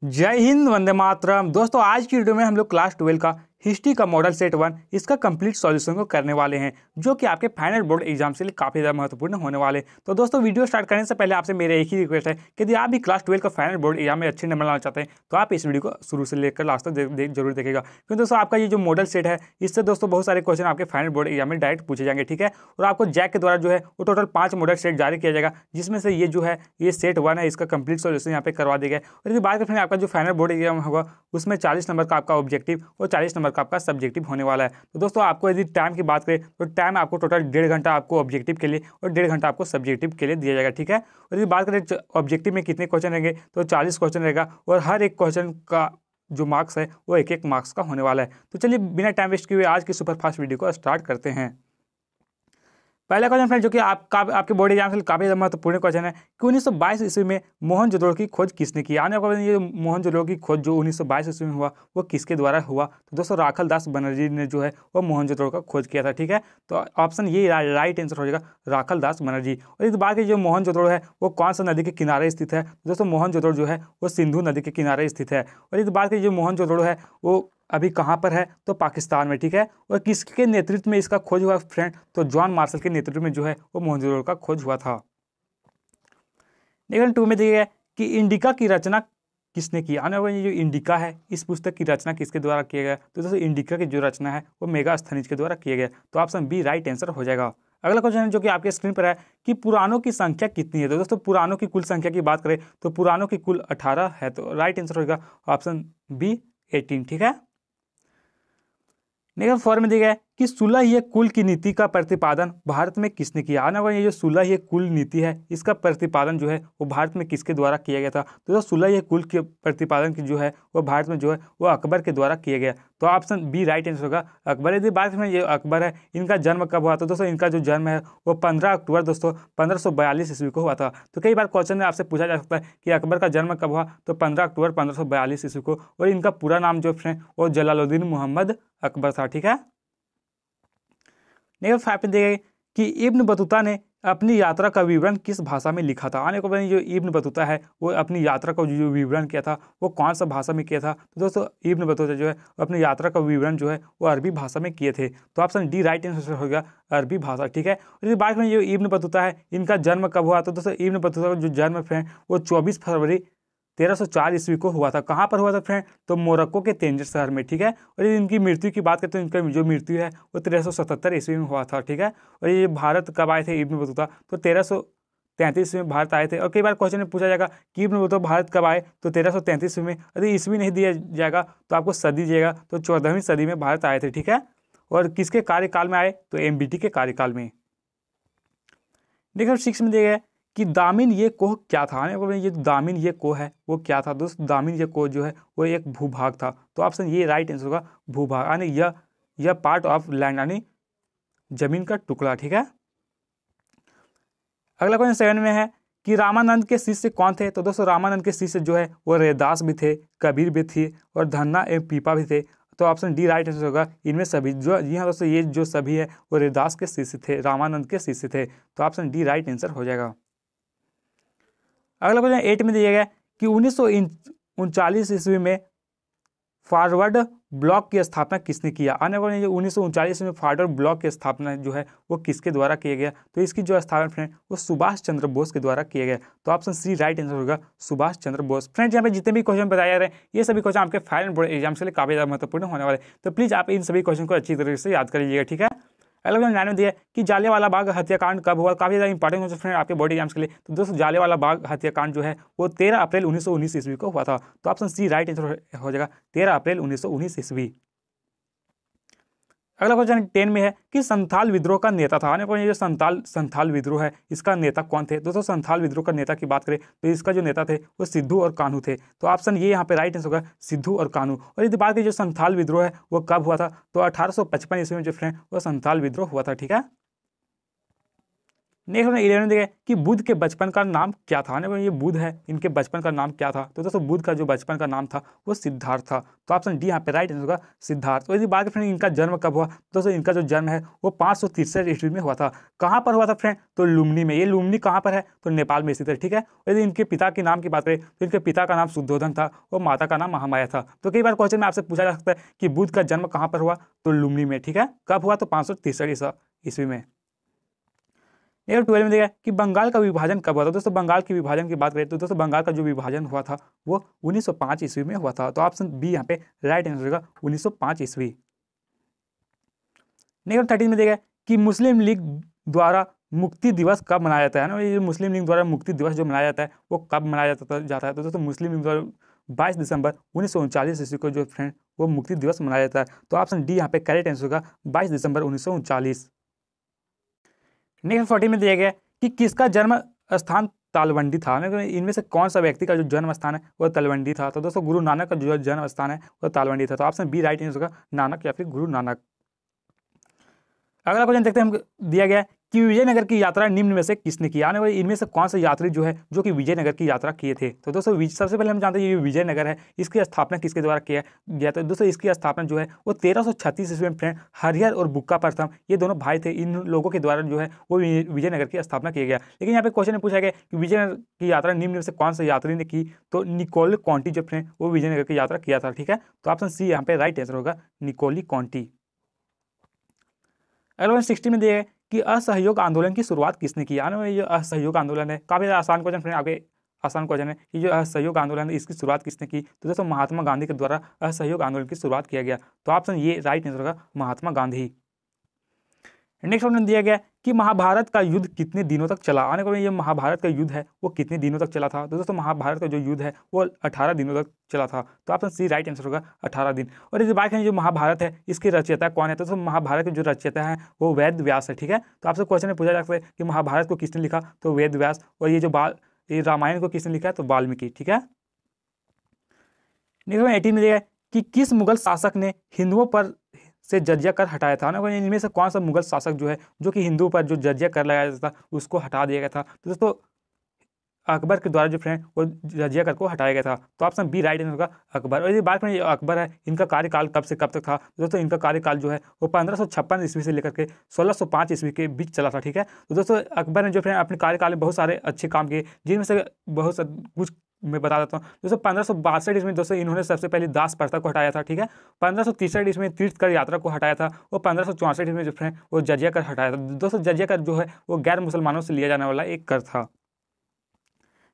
जय हिंद, वंदे मातरम। दोस्तों आज की वीडियो में हम लोग क्लास 12 का हिस्ट्री का मॉडल सेट 1 इसका कंप्लीट सॉल्यूशन को करने वाले हैं, जो कि आपके फाइनल बोर्ड एग्जाम के लिए काफी ज्यादा महत्वपूर्ण होने वाले। तो दोस्तों वीडियो स्टार्ट करने से पहले आपसे मेरा एक ही रिक्वेस्ट है कि यदि आप भी क्लास 12 का फाइनल बोर्ड एग्जाम में अच्छे नंबर लाना चाहते हैं तो आप इस वीडियो को शुरू से लेकर लास्ट तक जरूर देखेगा, क्योंकि दोस्तों आपका ये जो मॉडल सेट है इससे दोस्तों बहुत सारे क्वेश्चन आपके फाइनल बोर्ड एग्जाम में डायरेक्ट पूछे जाएंगे, ठीक है। और आपको जैक के द्वारा जो है वो टोटल 5 मॉडल सेट जारी किया जाएगा, जिसमें से ये जो है ये सेट 1 है, इसका कंप्लीट सॉल्यूशन यहाँ पे करवा दिया गया। और यदि बात करें आपका जो फाइनल बोर्ड एग्जाम होगा उसमें 40 नंबर का आपका ऑब्जेक्टिव और 40 नंबर का आपका सब्जेक्टिव होने वाला है। तो दोस्तों आपको यदि टाइम की बात करें तो टाइम आपको टोटल 1.5 घंटा आपको ऑब्जेक्टिव के लिए और 1.5 घंटा आपको सब्जेक्टिव के लिए दिया जाएगा, ठीक है। और यदि बात करें ऑब्जेक्टिव में कितने क्वेश्चन रहेंगे तो 40 क्वेश्चन रहेगा और हर एक क्वेश्चन का जो मार्क्स है वो एक मार्क्स का होने वाला है। तो चलिए बिना टाइम वेस्ट किए हुए आज की सुपरफास्ट वीडियो को स्टार्ट करते हैं। पहला क्वेश्चन फ्रेंड जो कि आपके बोर्ड एग्जाम से काफी महत्वपूर्ण क्वेश्चन है कि 1922 ईस्वी में मोहनजोदड़ो की खोज किसने की। आने वाले ये मोहनजोदड़ो की खोज जो 1922 ईस्वी में हुआ वो किसके द्वारा हुआ, तो दोस्तों राखल दास बनर्जी ने जो है वो मोहनजोदड़ो का खोज किया था, ठीक है। तो ऑप्शन ये राइट आंसर हो जाएगा, राखल दास बनर्जी। और इस बात की जो मोहनजोदड़ो है वो कौन सा नदी के किनारे स्थित है, तो दोस्तों मोहनजोदड़ो जो है वो सिंधु नदी के किनारे स्थित है। और इस बात की जो मोहनजोदड़ो है वो अभी कहाँ पर है, तो पाकिस्तान में, ठीक है। और किसके नेतृत्व में इसका खोज हुआ फ्रेंड, तो जॉन मार्शल के नेतृत्व में जो है वो मोहनजोदड़ो का खोज हुआ था। निबंध 2 में दिया गया कि इंडिका की रचना किसने की। आने वाली जो इंडिका है इस पुस्तक की रचना किसके द्वारा किया गया, तो दोस्तों इंडिका की जो रचना है वो मेगास्थनीज के द्वारा किया गया। तो ऑप्शन बी राइट आंसर हो जाएगा। अगला क्वेश्चन जो कि आपके स्क्रीन पर है कि पुराणों की संख्या कितनी है। तो दोस्तों पुराणों की कुल संख्या की बात करें तो पुराणों की कुल 18 है, तो राइट आंसर होगा ऑप्शन बी 18, ठीक है। निगम 4 में दिया गया है कि सुलह कुल की नीति का प्रतिपादन भारत में किसने किया। आने वाली ये जो सुलह कुल नीति है इसका प्रतिपादन जो है वो भारत में किसके द्वारा किया गया था, तो जो सुलह कुल के प्रतिपादन की जो है वो भारत में जो है वो अकबर के द्वारा किया गया। तो ऑप्शन बी राइट आंसर होगा अकबर। यदि बात में ये अकबर है इनका जन्म कब हुआ, तो दोस्तों इनका जो जन्म है वो 15 अक्टूबर दोस्तों 1542 ईस्वी को हुआ था। तो कई बार क्वेश्चन में आपसे पूछा जा सकता है कि अकबर का जन्म कब हुआ, तो 15 अक्टूबर 1542 ईस्वी को। और इनका पूरा नाम जो है वो जलालुद्दीन मोहम्मद अकबर था, ठीक है। नंबर 5 में दिया गया कि इब्न बतूता ने अपनी यात्रा का विवरण किस भाषा में लिखा था। आने को बाद जो इब्न बतूता है वो अपनी यात्रा का जो विवरण किया था वो कौन सा भाषा में किया था, तो दोस्तों इब्न बतूता जो है अपनी यात्रा का विवरण जो है वो अरबी भाषा में किए थे। तो ऑप्शन डी राइट आंसर होगा अरबी भाषा, ठीक है। और बाद में जो इब्न बतूता है इनका जन्म कब हुआ, तो दोस्तों इब्न बतूता का जो जन्म है वो 24 फरवरी 1304 ईस्वी को हुआ था। कहाँ पर हुआ था फ्रेंड, तो मोरक्को के तेंजिर शहर में, ठीक है। और ये इनकी मृत्यु की बात करते हैं तो इनका जो मृत्यु है वो 1377 ईस्वी में हुआ था, ठीक है। और ये भारत कब आए थे इब्न बतूता, तो 1333 में भारत आए थे। और कई बार क्वेश्चन में पूछा जाएगा कि इब्न बतूता भारत कब आए, तो 1333 में। यदि ईस्वी नहीं दिया जाएगा तो आपको सदी दिएगा, तो 14वीं सदी में भारत आए थे, ठीक है। और किसके कार्यकाल में आए, तो एमबीटी के कार्यकाल में। देखो 6 में दिया गया कि दामिन ये कोह क्या था। ये दामिन ये कोह है वो क्या था, दोस्त दामिन ये कोह जो है वो एक भूभाग था। तो ऑप्शन ये राइट आंसर होगा भूभाग, यानी यह पार्ट ऑफ लैंड यानी जमीन का टुकड़ा, ठीक है। अगला क्वेश्चन 7 में है कि रामानंद के शिष्य कौन थे। तो दोस्तों रामानंद के शिष्य जो है वो रैदास भी थे, कबीर भी थे और धन्ना एवं पीपा भी थे। तो ऑप्शन डी राइट आंसर होगा इनमें सभी। जो जी हाँ दोस्तों ये जो सभी है वो रैदास के शिष्य थे, रामानंद के शिष्य थे। तो ऑप्शन डी राइट आंसर हो जाएगा। अगला क्वेश्चन 8 में दिया गया कि 1939 ईस्वी में फॉरवर्ड ब्लॉक की स्थापना किसने किया। आने वाले जो 1939 में फॉरवर्ड ब्लॉक की स्थापना जो है वो किसके द्वारा किया गया, तो इसकी जो स्थापना फ्रेंड वो सुभाष चंद्र बोस के द्वारा किया गया। तो ऑप्शन सी राइट आंसर होगा सुभाष चंद्र बोस। फ्रेंड्स यहाँ पे जितने भी क्वेश्चन बताए जा रहे हैं ये सभी क्वेश्चन आपके फाइनल बोर्ड एग्जाम के लिए काफी ज्यादा महत्वपूर्ण होने वाले, तो प्लीज आप इन सभी क्वेश्चन को अच्छी तरीके से याद कर लीजिएगा, ठीक है। अगला क्वेश्चन 9 में दिया कि जालियांवाला बाग हत्याकांड कब हुआ। काफी ज्यादा इंपॉर्टेंट हो फ्रेंड आपके बोर्ड एग्जाम्स के लिए। तो दोस्तों जालियांवाला बाग हत्याकांड जो है वो 13 अप्रैल 1919 ईस्वी को हुआ था। तो ऑप्शन सी राइट आंसर हो जाएगा 13 अप्रैल 1919 ईस्वी। अगला क्वेश्चन 10 में है कि संथाल विद्रोह का नेता था। आने को ये जो संथाल विद्रोह है इसका नेता कौन थे। दोस्तों संथाल विद्रोह का नेता की बात करें तो इसका जो नेता थे वो सिद्धू और कान्हू थे। तो ऑप्शन ये यहाँ पे राइट आंसर होगा सिद्धू और कान्हू। और यदि बात करें जो संथाल विद्रोह है वो कब हुआ था, तो 1855 ईस्वी में जो फ्रेंड वो संथाल विद्रोह हुआ था, ठीक है। नेक्स्ट 11 देखिए कि बुद्ध के बचपन का नाम क्या था। ये बुद्ध है, इनके बचपन का नाम क्या था? तो दोस्तों बुद्ध का जो बचपन का नाम था वो सिद्धार्थ था। तो ऑप्शन डी यहाँ पे राइट आंसर होगा सिद्धार्थ। तो यदि बात करें इनका जन्म कब हुआ, तो दोस्तों इनका जो जन्म है वो 563 ईस्वी में हुआ था। कहाँ पर हुआ था फ्रेंड? तो लुम्बिनी में। ये लुम्बिनी कहाँ पर है? तो नेपाल में स्थित है, ठीक है। यदि इनके पिता के नाम की बात करें तो इनके पिता का नाम शुद्धोधन था और माता का नाम महामाया था। तो कई बार क्वेश्चन में आपसे पूछा जा सकता है कि बुद्ध का जन्म कहाँ पर हुआ? तो लुम्बिनी में, ठीक है। कब हुआ? तो 563 ईस्वी में। 12 में देखा कि बंगाल का विभाजन कब हुआ था। दोस्तों बंगाल के विभाजन की बात करें तो दोस्तों बंगाल का जो विभाजन हुआ था वो 1905 ईस्वी में हुआ था। तो ऑप्शन बी यहाँ पे राइट आंसर होगा 1905 ईस्वी। 13 में देखा कि मुस्लिम लीग द्वारा मुक्ति दिवस कब मनाया जाता है ना। ये मुस्लिम लीग द्वारा मुक्ति दिवस जो मनाया जाता है वो कब मनाया जाता है? तो दोस्तों मुस्लिम लीग द्वारा 22 दिसंबर 1939 ईस्वी को जो फ्रेंड वो मुक्ति दिवस मनाया जाता है। तो ऑप्शन डी यहाँ पे करेक्ट आंसर होगा 22 दिसंबर 1939। नेक्स्ट 40 में दिया गया कि किसका जन्म स्थान तलवंडी था। इनमें से कौन सा व्यक्ति का जो जन्म स्थान है वो तलवंडी था? तो दोस्तों गुरु नानक का जो जन्म स्थान है वो तलवंडी था। तो ऑप्शन बी राइट आंसर होगा नानक या फिर गुरु नानक। अगला क्वेश्चन देखते हैं, हम दिया गया कि विजयनगर की यात्रा निम्न में से किसने की। आने वाले इनमें से कौन सा यात्री जो है जो कि विजयनगर की यात्रा किए थे? तो दोस्तों सबसे पहले हम जानते हैं ये विजयनगर है, इसकी स्थापना किसके द्वारा किया गया? तो दोस्तों इसकी स्थापना जो है वो 1336 ईस्वी में फ्रेंड हरिहर और बुक्का प्रथम ये दोनों भाई थे, इन लोगों के द्वारा जो है वो विजयनगर की स्थापना किया गया। लेकिन यहाँ पे क्वेश्चन में पूछा गया कि विजयनगर की यात्रा निम्न में से कौन सा यात्री ने की? तो निकोल कॉन्टी जो फ्रेंड वो विजयनगर की यात्रा किया था, ठीक है। तो ऑप्शन सी यहाँ पे राइट आंसर होगा निकोली कॉन्टी। अगला 60 में दिया है कि असहयोग आंदोलन की शुरुआत किसने की। आने वाले जो असहयोग आंदोलन है काफी आसान क्वेश्चन फ्रेंड, आपके आसान क्वेश्चन है कि जो असहयोग आंदोलन है इसकी शुरुआत किसने की? तो दोस्तों महात्मा गांधी के द्वारा असहयोग आंदोलन की शुरुआत किया गया। तो ऑप्शन ये राइट आंसर होगा महात्मा गांधी। नेक्स्ट ऑप्शन दिया गया कि महाभारत का युद्ध कितने दिनों तक चला। आने वाले ये महाभारत का युद्ध है वो कितने दिनों तक चला था? तो दोस्तों महाभारत का जो युद्ध है वो 18 दिनों तक चला था। तो ऑप्शन सी राइट आंसर होगा 18 दिन। और इस बात करें जो महाभारत है इसके रचयिता कौन है? तो दोस्तों महाभारत के जो रचयिता है वो वेद व्यास है, ठीक है। तो आपसे क्वेश्चन में पूछा जा सकता है कि महाभारत को किसने लिखा? तो वेद व्यास। और ये रामायण को किसने लिखा है? तो वाल्मीकि, ठीक है। नेक्स्ट 18 में देखा कि किस मुगल शासक ने हिंदुओं पर से जजिया कर हटाया था ना। इनमें से कौन सा मुगल शासक जो है जो कि हिंदुओं पर जो जजिया कर लगाया जाता था उसको हटा दिया गया था? तो दोस्तों अकबर के द्वारा जो फ्रेंड वो जजिया कर को हटाया गया था। तो ऑप्शन बी राइट आंसर होगा अकबर। और ये बात में अकबर है इनका कार्यकाल कब से कब तक था? दोस्तों इनका कार्यकाल जो है वो 1556 ईस्वी से लेकर के 1605 ईस्वी के बीच चला था, ठीक है। तो दोस्तों अकबर ने जो फ्रेंड अपने कार्यकाल में बहुत सारे अच्छे काम किए, जिनमें से बहुत कुछ मैं बता देता हूँ। दोस्तों 1562 ईस्वी में दोस्तों इन्होंने सबसे पहले दास प्रथा को हटाया था, ठीक है। 1563 ईस्वी में तीर्थकर यात्रा को हटाया था और 1564 ईस्वी में जो फ्रेंड वो जजिया कर हटाया था। दोस्तों जजिया कर जो है वो गैर मुसलमानों से लिया जाने वाला एक कर था।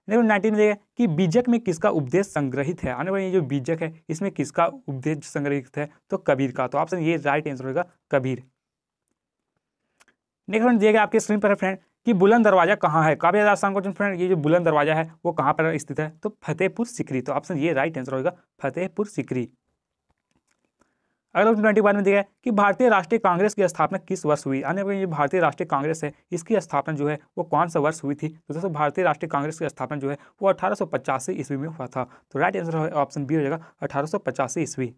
19 में कि बीजक में किसका उपदेश संग्रहित है। आने वाले ये जो बीजक है इसमें किसका उपदेश संग्रहित है? तो कबीर का। तो ऑप्शन ये राइट आंसर होगा कबीर। नेक्स्ट दिया गया आपके स्क्रीन पर है फ्रेंड कि बुलंद दरवाजा कहाँ है। काफी ज्यादा आसान क्वेश्चन फ्रेंड, ये जो बुलंद दरवाजा है वो कहाँ पर स्थित है? तो फतेहपुर सीकरी। तो ऑप्शन ये राइट आंसर होगा फतेहपुर सीकरी। अगला 21 में दिया है कि भारतीय राष्ट्रीय कांग्रेस की स्थापना किस वर्ष हुई। आने वाली ये भारतीय राष्ट्रीय कांग्रेस है इसकी स्थापना जो है वो कौन सा वर्ष हुई थी? तो दोस्तों भारतीय राष्ट्रीय कांग्रेस की स्थापना जो है वो 1885 ईस्वी में हुआ था। तो राइट आंसर ऑप्शन बी हो जाएगा 1885 ईस्वी।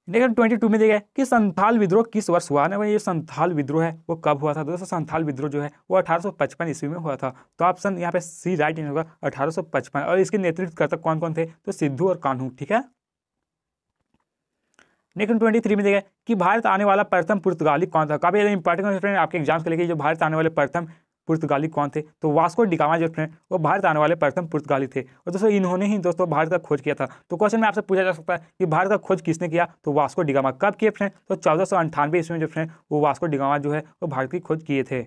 लेकिन 22 में देखा कि संथाल विद्रोह किस वर्ष हुआ। ना ये संथाल विद्रोह है वो कब हुआ था? दोस्तों संथाल विद्रोह जो है वो 1855 ईस्वी में हुआ था। तो ऑप्शन यहाँ पे सी राइट होगा 1855। और इसके नेतृत्वकर्ता कौन कौन थे? तो सिद्धू और कान्हू, ठीक है। लेकिन 23 में देखा कि भारत आने वाला प्रथम पुर्तगाली कौन था। काफी इंपॉर्टेंट फ्रेंड आपके एग्जाम्स के लिए जो भारत आने वाले प्रथम पुर्तगाली कौन थे? तो वास्को डिगामा जो फ्रेंड वो भारत आने वाले प्रथम पुर्तगाली थे। और दोस्तों इन्होंने ही दोस्तों भारत का खोज किया था। तो क्वेश्चन में आपसे पूछा जा सकता है कि भारत का खोज किसने किया? तो वास्को डिगामा। कब किए फ्रेंड? तो 1498 ईस्वी में जो फ्रेंड वो वास्को डिगामा जो है वो भारत की खोज किए थे।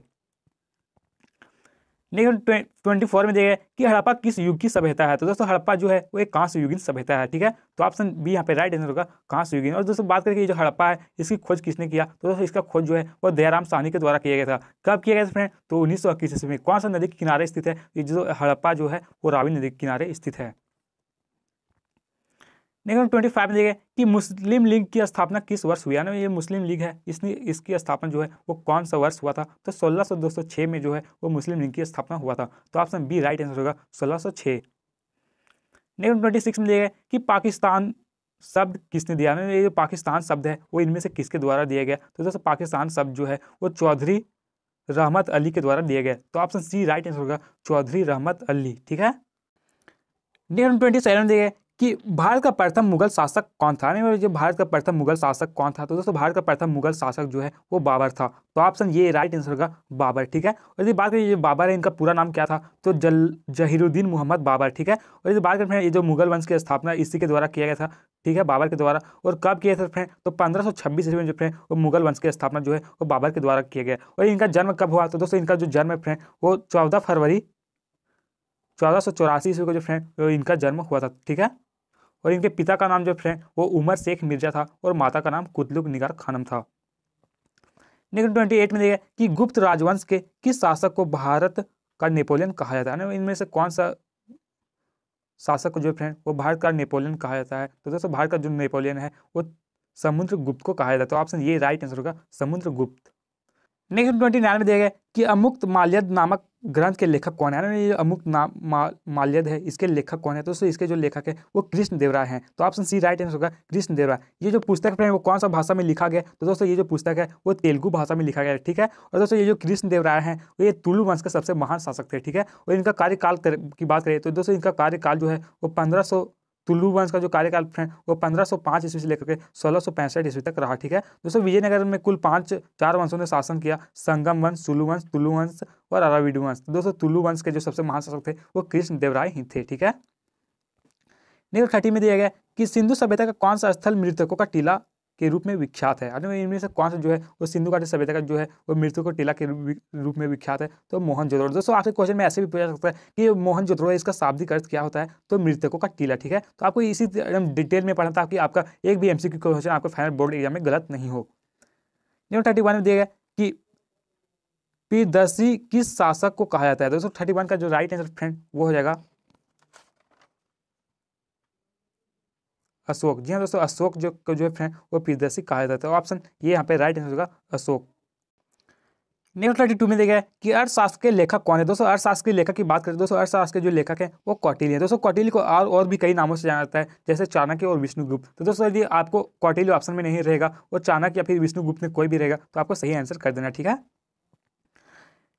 लेकिन 24 में देखिए कि हड़प्पा किस युग की सभ्यता है। तो दोस्तों हड़प्पा जो है वो एक कांस्य युगीन सभ्यता है, ठीक है। तो ऑप्शन बी यहाँ पे राइट आंसर होगा कांस्य युगीन। और दोस्तों बात करें जो हड़प्पा है इसकी खोज किसने किया? तो दोस्तों इसका खोज जो है वो दयाराम साहनी के द्वारा किया गया था। कब किया गया था फ्रेंड? तो 1921 ईस्वी में। कौन सा नदी के किनारे स्थित है? ये जो हड़प्पा जो है वो रावी नदी के किनारे स्थित है। लेकिन 25 में देखिए कि मुस्लिम लीग की स्थापना किस वर्ष हुई। ना ये मुस्लिम लीग है इसकी स्थापना जो है वो कौन सा वर्ष हुआ था? तो 1606 में जो है वो मुस्लिम लीग की स्थापना हुआ था। तो ऑप्शन बी राइट आंसर होगा 1606। लेकिन 26 में देखिए कि पाकिस्तान शब्द किसने दिया। ना ये जो पाकिस्तान शब्द है वो इनमें से किसके द्वारा दिया गया? तो दोस्तों पाकिस्तान शब्द जो है वो चौधरी रहमत अली के द्वारा दिए गए। तो ऑप्शन सी राइट आंसर होगा चौधरी रहमत अली। ठीक है। नेक्स्ट 27 दिए गए कि भारत का प्रथम मुगल शासक कौन था। यानी जो भारत का प्रथम मुगल शासक कौन था, तो दोस्तों भारत का प्रथम मुगल शासक जो है वो बाबर था। तो ऑप्शन ये राइट आंसर होगा बाबर। ठीक है। और यदि बात करें, ये बाबर है, इनका पूरा नाम क्या था, तो जहीरुद्दीन मोहम्मद बाबर। ठीक है। और यदि बात करें ये जो मुगल वंश की स्थापना इसी के द्वारा किया गया था, ठीक है, बाबर के द्वारा। और कब किया था फ्रेंड, तो 1526 ईस्वी में जो फ्रेंड वो मुगल वंश की स्थापना जो है वो बाबर के द्वारा किया गया। और इनका जन्म कब हुआ, तो दोस्तों इनका जो जन्म है फ्रेंड वो 14 फरवरी 1484 ईस्वी को जो फ्रेंड इनका जन्म हुआ था। ठीक है। और इनके पिता का नाम जो फ्रेंड वो उमर शेख मिर्जा था और माता का नाम कुतलुक निगार खानम था। नेक्स्ट 28 में देखिए कि गुप्त राजवंश के किस शासक को भारत का नेपोलियन कहा जाता है। इनमें से कौन सा शासक को जो फ्रेंड वो भारत का नेपोलियन कहा जाता है, तो दोस्तों भारत का जो नेपोलियन है वो समुद्रगुप्त को कहा जाता है। तो ऑप्शन ये राइट आंसर होगा समुद्रगुप्त। नेक्स्ट 29 में दिया गया कि अमुक्त माल्यद नामक ग्रंथ के लेखक कौन है। ये अमुक्त माल्यद है, इसके लेखक कौन है, तो दोस्तों इसके जो लेखक है वो कृष्ण देव राय हैं। तो ऑप्शन सी राइट आंसर होगा कृष्ण देव राय। ये जो पुस्तक है वो कौन सा भाषा में लिखा गया, तो दोस्तों ये जो पुस्तक है वो तेलुगु भाषा में लिखा गया है। ठीक है। और दोस्तों ये जो कृष्ण देव राय हैं वो ये तुलु वंश के सबसे महान शासक थे। ठीक है। और इनका कार्यकाल की बात करें तो दोस्तों इनका कार्यकाल जो है वो 1500 तुलु वंश का जो कार्यकाल फ्रेंड वो 1505 ईस्वी से लेकर के 1665 ईस्वी तक रहा। ठीक है। दोस्तों विजयनगर में कुल 4 वंशों ने शासन किया, संगम वंश, सुलु वंश, तुलु वंश और अराविडु वंश। दोस्तों तुलु वंश के जो सबसे महान शासक थे वो कृष्ण देव राय ही थे। ठीक है। नेक्स्ट 30 में दिया गया कि सिंधु सभ्यता का कौन सा स्थल मृतकों का टीला के रूप में विख्यात है। इनमें से कौन सा जो है वो सिंधु घाटी सभ्यता का जो है वो मृतकों टीला के रूप में विख्यात है, तो मोहनजोदड़ो। दोस्तों आपसे क्वेश्चन में ऐसे भी पूछा सकता है कि मोहनजोदड़ो इसका शाब्दिक अर्थ क्या होता है, तो मृतकों का टीला। ठीक है। तो आपको इसी डिटेल में पढ़ना था कि आपका एक भी एमसीक्यू क्वेश्चन आपके फाइनल बोर्ड एग्जाम में गलत नहीं हो। नेक्स्ट 31 में दिया गया कि पीरदर्शी किस शासक को कहा जाता है। दोस्तों 31 का जो राइट आंसर फ्रेंड वो हो जाएगा अशोक। जी हाँ दोस्तों, अशोक जो है फ्रेंड वो पीरदर्शी कहा जाता है। ऑप्शन ये यहाँ पे राइट आंसर होगा अशोक। नेक्स्ट 32 में देखा कि अर्थशास्त्र के लेखक कौन है। दोस्तों अर्थशास्त्र के लेखक की बात करें, दोस्तों अर्थशास्त्र के जो लेखक हैं वो कौटिल्य है। दोस्तों कौटिल्य को और भी कई नामों से जाना जाता है, जैसे चाणक्य और विष्णुगुप्त। तो दोस्तों यदि आपको कौटिल्य ऑप्शन में नहीं रहेगा और चाणक्य या फिर विष्णुगुप्त में कोई भी रहेगा तो आपको सही आंसर कर देना। ठीक है।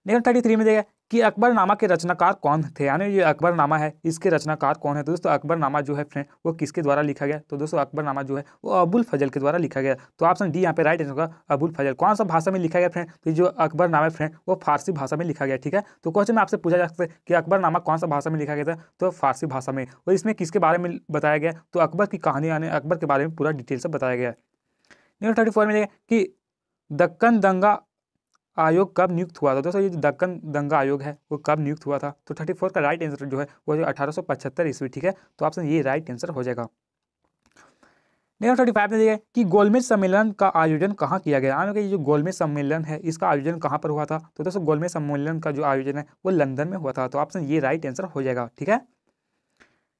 नेक्स्ट 33 में देखा कि अकबरनामा के रचनाकार कौन थे। यानी ये अकबरनामा है इसके रचनाकार कौन है। तो दोस्तों अकबरनामा जो है फ्रेंड वो किसके द्वारा लिखा गया, तो दोस्तों अकबरनामा जो है वो अबुल फजल के द्वारा लिखा गया। तो ऑप्शन डी यहाँ पे राइट आंसर होगा अबुल फजल। कौन सा भाषा में लिखा गया फ्रेंड, तो जो अकबरनामा है फ्रेंड वो फारसी भाषा में लिखा गया। ठीक है। तो क्वेश्चन में आपसे पूछा जा सकता है कि अकबरनामा कौन सा भाषा में लिखा गया था, तो फारसी भाषा में। और इसमें किसके बारे में बताया गया, तो अकबर की कहानी यानी अकबर के बारे में पूरा डिटेल से बताया गया है। नेक्स्ट 34 में देखा कि दक्कन दंगा आयोग कब नियुक्त हुआ था। दोस्तों ये दक्कन दंगा आयोग है वो कब नियुक्त हुआ था, तो 34 का राइट आंसर जो है वो 1875 ईस्वी। ठीक है। तो ऑप्शन ये राइट आंसर हो जाएगा। नेक्स्ट 35 में देखिए कि गोलमेज सम्मेलन का आयोजन कहाँ किया गया। यानी कि ये जो गोलमेज सम्मेलन है इसका आयोजन कहाँ पर हुआ था, तो दोस्तों गोलमेज सम्मेलन का जो आयोजन है वो लंदन में हुआ था। तो ऑप्शन ये राइट आंसर हो जाएगा। ठीक है।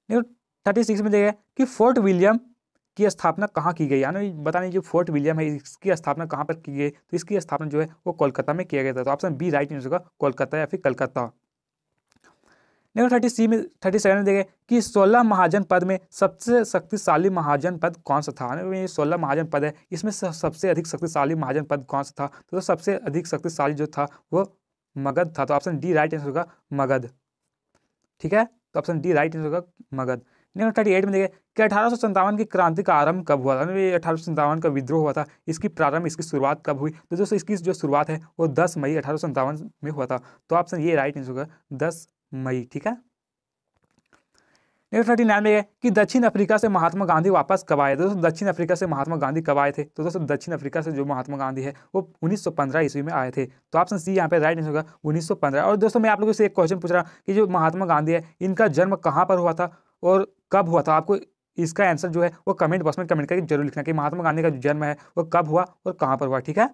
नेक्स्ट 36 में देखिए कि फोर्ट विलियम की स्थापना कहाँ की गई। यानी बताने जो फोर्ट विलियम है इसकी स्थापना कहाँ पर की गई, तो इसकी स्थापना जो है वो कोलकाता में किया गया था। तो ऑप्शन बी राइट आंसर होगा कोलकाता या फिर कलकत्ता। नेक्स्ट 37 में देखें कि 16 महाजन पद में सबसे शक्तिशाली महाजन पद कौन सा था। ये 16 महाजन पद है इसमें सबसे अधिक शक्तिशाली महाजन पद कौन सा था, तो सबसे अधिक शक्तिशाली जो था वो मगध था। तो ऑप्शन डी राइट आंसर होगा मगध। ठीक है। तो ऑप्शन डी राइट आंसर होगा मगध। नेक्स्ट 38 में देखिए कि 1857 की क्रांति का आरंभ कब हुआ था। ये 1857 का विद्रोह हुआ था, इसकी शुरुआत कब हुई, तो दोस्तों इसकी जो शुरुआत है वो 10 मई 1857 में हुआ था। तो ऑप्शन ये राइट आंसर होगा 10 मई। ठीक है। नेक्स्ट 39 में कि दक्षिण अफ्रीका से महात्मा गांधी वापस कब आए। दोस्तों दक्षिण अफ्रीका से महात्मा गांधी कब आए थे, तो दोस्तों दक्षिण अफ्रीका से जो महात्मा गांधी है वो 1915 ईस्वी में आए थे। तो ऑप्शन सी यहाँ पे राइट आंसर होगा 1915। और दोस्तों मैं आप लोगों से एक क्वेश्चन पूछ रहा हूँ कि जो महात्मा गांधी है इनका जन्म कहाँ पर हुआ था और कब हुआ था। आपको इसका आंसर जो है वो कमेंट बॉक्स में कमेंट करके जरूर लिखना कि महात्मा गांधी का जो जन्म है वो कब हुआ और कहाँ पर हुआ। ठीक है।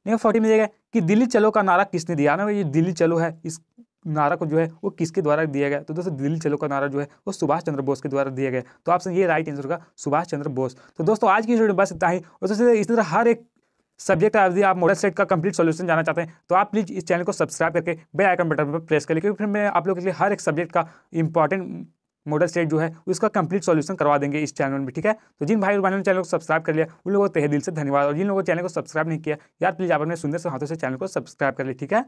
नेक्स्ट 40 में देगा कि दिल्ली चलो का नारा किसने दिया ना। ये दिल्ली चलो है इस नारा को जो है वो किसके द्वारा दिया गया, तो दोस्तों दिल्ली चलो का नारा जो है वो सुभाष चंद्र बोस के द्वारा दिया गया। तो ऑप्शन ये राइट आंसर होगा सुभाष चंद्र बोस। तो दोस्तों आज की वीडियो में बस इतना ही। और दोस्तों इस तरह हर एक सब्जेक्ट यदि आप मॉडल सेट का कंप्लीट सॉल्यूशन जानना चाहते हैं तो आप प्लीज इस चैनल को सब्सक्राइब करके बेल आइकन बटन पर प्रेस कर लें, क्योंकि फिर मैं आप लोगों के लिए हर एक सब्जेक्ट का इंपॉर्टेंट मॉडल सेट जो है उसका कंप्लीट सॉल्यूशन करवा देंगे इस चैनल में, ठीक है। तो जिन भाई और बहनों ने चैनल को सब्सक्राइब कर लिया उन लोगों को तहे दिल से धन्यवाद, और जिन लोगों को चैनल को सब्सक्राइब नहीं किया यार प्लीज़ आप अपने सुंदर से हाथों से चैनल को सब्सक्राइब कर ले, ठीक है।